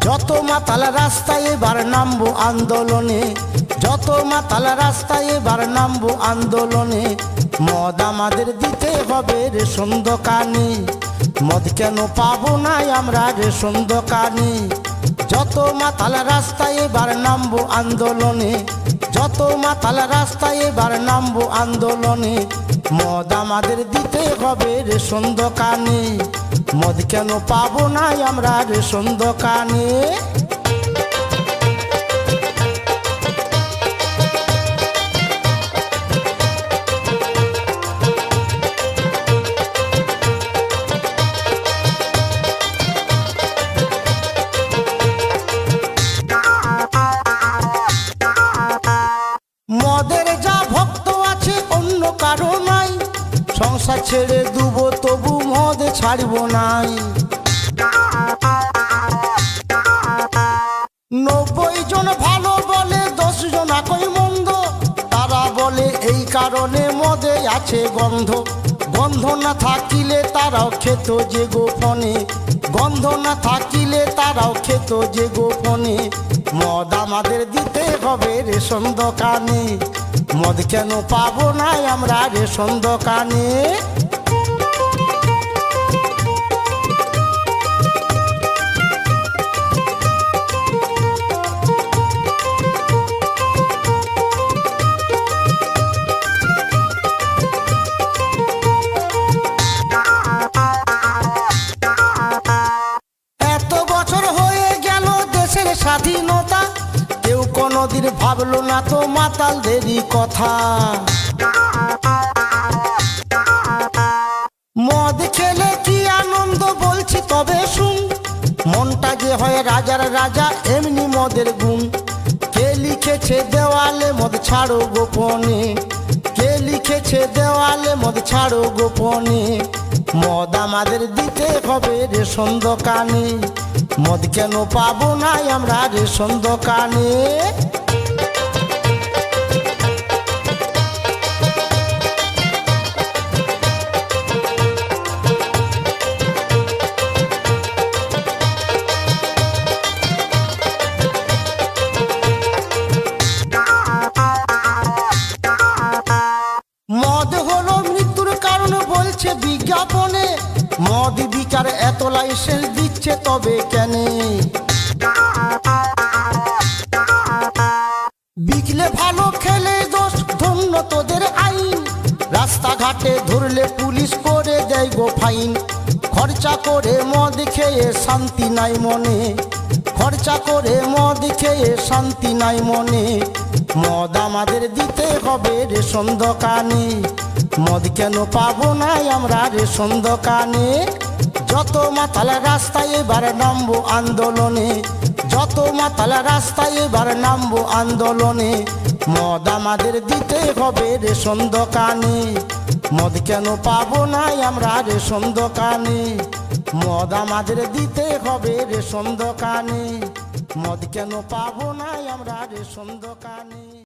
যত মাতাল রাস্তায় এবার নামবো আন্দোলনে, যত মাতাল রাস্তায় এবার নামবো আন্দোলনে। মদ আমাদের দিতে হবে রেশন দোকানে, মদ কেন পাবো না আমরা রেশন দোকানে। যত মাতাল রাস্তায় এবার নামবো আন্দোলনে, যত মাতাল রাস্তায় এবার নামবো আন্দোলনে। মদ আমাদের দিতে হবে রেশন দোকানে, মদ কেন পাবো না আমরা রেশন দোকানে। মদের যা ভক্ত আছে অন্য কারো নাই, সংসার ছেড়ে দুবো তবু মদ ছাড়বো নাই। 90 জন ভালো বলে 10 জন একই মন্দ, তারা বলে এই কারণে মদে আছে গন্ধ। গন্ধ না থাকিলে তারাও খেত যে গোপনে, গন্ধ না থাকিলে তারাও খেত যে গোপনে। মদ আমাদের দিতে হবে রেশন দোকানে, মদ কেন পাবো না আমরা রেশন দোকানে। এত বছর হয়ে গেল দেশের স্বাধীনতা, কেউ কোনদিন ভাবলো না তো মাতালদেরই কথা। মদ খেলে কি আনন্দ বলছি তবে শুন, মনটা যে হয় রাজার রাজা এমনি মদের গুণ। কে লিখেছে দেওয়ালে মদ ছাড়ো গোপনে, কে লিখেছে দেওয়ালে মদ ছাড়ো গোপনে। মদ আমাদের দিতে হবে রেশন দোকানে, মদ কেন পাবো না আমরা রেশন দোকানে। মদ হলো মৃত্যুর কারণ বলছে বিজ্ঞাপনে, মদ বিকার এত লাইসেন্স দিচ্ছে তবে কেন? বিকলে ভালো খেলে দোষ ধন্য তোদের আইন, রাস্তাঘাটে ধরলে পুলিশ করে দেয় গো ফাইন। খরচা করে মদ খেয়ে শান্তি নাই মনে, খরচা করে মদ খেয়ে শান্তি নাই মনে। মদ আমাদের দিতে হবে রেশন দোকানে, মদ কেন পাবো না আমরা রেশন দোকানে। যত মাতাল রাস্তায় এবার নামবো আন্দোলনে, যত মাতাল রাস্তায় এবার নামবো আন্দোলনে। মদ আমাদের দিতে হবে রেশন দোকানে, মদ কেন পাবো না আমরা রেশন দোকানে। মদ আমাদের দিতে হবে রেশন দোকানে, মদ কেন পাবো না আমরা রেশন দোকানে।